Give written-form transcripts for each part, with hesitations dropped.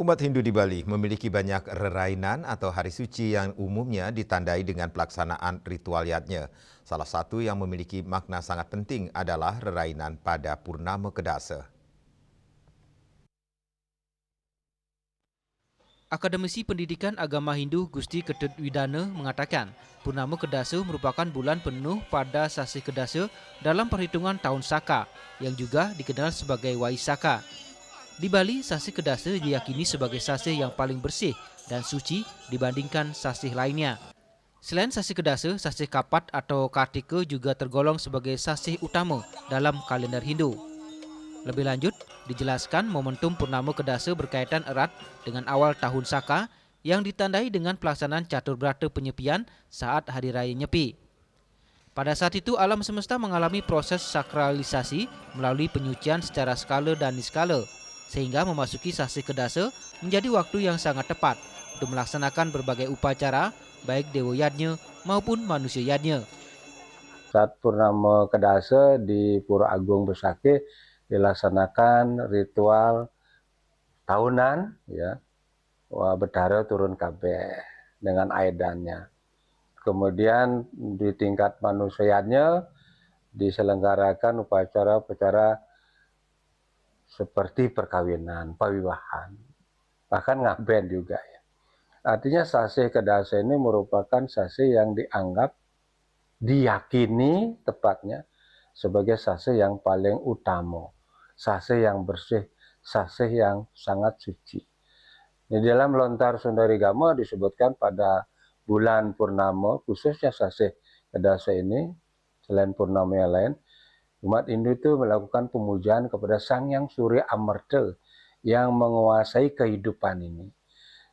Umat Hindu di Bali memiliki banyak rerainan atau hari suci yang umumnya ditandai dengan pelaksanaan ritual yatnya. Salah satu yang memiliki makna sangat penting adalah rerainan pada Purnama Kedasa. Akademisi Pendidikan Agama Hindu Gusti Ketut Widana mengatakan, Purnama Kedasa merupakan bulan penuh pada Sasih Kedasa dalam perhitungan tahun Saka, yang juga dikenal sebagai Waisaka. Di Bali, Sasih Kedasa diyakini sebagai sasih yang paling bersih dan suci dibandingkan sasih lainnya. Selain Sasih Kedasa, Sasih Kapat atau Kartika juga tergolong sebagai sasih utama dalam kalender Hindu. Lebih lanjut, dijelaskan momentum Purnama Kedasa berkaitan erat dengan awal tahun Saka yang ditandai dengan pelaksanaan catur berata penyepian saat Hari Raya Nyepi. Pada saat itu, alam semesta mengalami proses sakralisasi melalui penyucian secara skala dan niskala, sehingga memasuki Sasih Kedasa menjadi waktu yang sangat tepat untuk melaksanakan berbagai upacara, baik Dewa Yadnya maupun manusia Yadnya. Saat Purnama Kedasa di Pura Agung Besakih dilaksanakan ritual tahunan, ya, Bedara turun kabeh dengan aedannya. Kemudian di tingkat manusianya diselenggarakan upacara-upacara seperti perkawinan, pawiwahan, bahkan ngaben juga, ya. Artinya Sasih Kedasa ini merupakan sasih yang dianggap, diyakini tepatnya sebagai sasih yang paling utama, sasih yang bersih, sasih yang sangat suci. Di dalam Lontar Sundarigama disebutkan pada bulan purnama, khususnya Sasih Kedasa ini, selain purnama yang lain, umat Hindu itu melakukan pemujaan kepada Sang Yang Surya Amarta yang menguasai kehidupan ini.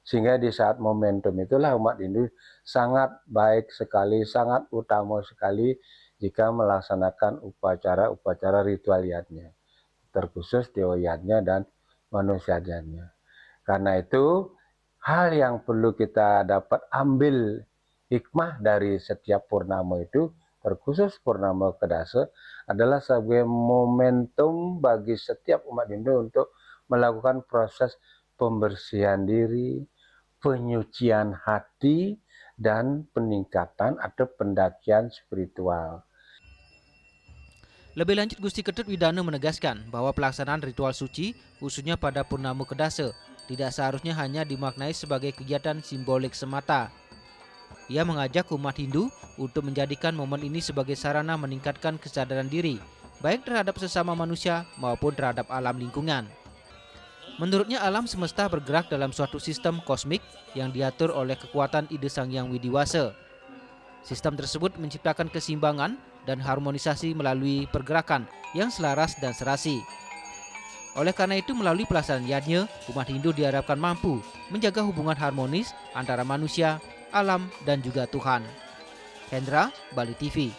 Sehingga di saat momentum itulah umat Hindu sangat baik sekali, sangat utama sekali jika melaksanakan upacara-upacara ritual yatnya, terkhusus Dewa Yatnya dan manusia Yatnya. Karena itu, hal yang perlu kita dapat ambil hikmah dari setiap purnama itu, terkhusus Purnama Kedasa, adalah sebagai momentum bagi setiap umat Hindu untuk melakukan proses pembersihan diri, penyucian hati, dan peningkatan atau pendakian spiritual. Lebih lanjut, Gusti Ketut Widana menegaskan bahwa pelaksanaan ritual suci, khususnya pada Purnama Kedasa, tidak seharusnya hanya dimaknai sebagai kegiatan simbolik semata. Ia mengajak umat Hindu untuk menjadikan momen ini sebagai sarana meningkatkan kesadaran diri, baik terhadap sesama manusia maupun terhadap alam lingkungan. Menurutnya, alam semesta bergerak dalam suatu sistem kosmik yang diatur oleh kekuatan ide Sang Yang Widiwasa. Sistem tersebut menciptakan keseimbangan dan harmonisasi melalui pergerakan yang selaras dan serasi. Oleh karena itu, melalui pelaksanaan yatnya, umat Hindu diharapkan mampu menjaga hubungan harmonis antara manusia, alam, dan juga Tuhan. Hendra, Bali TV.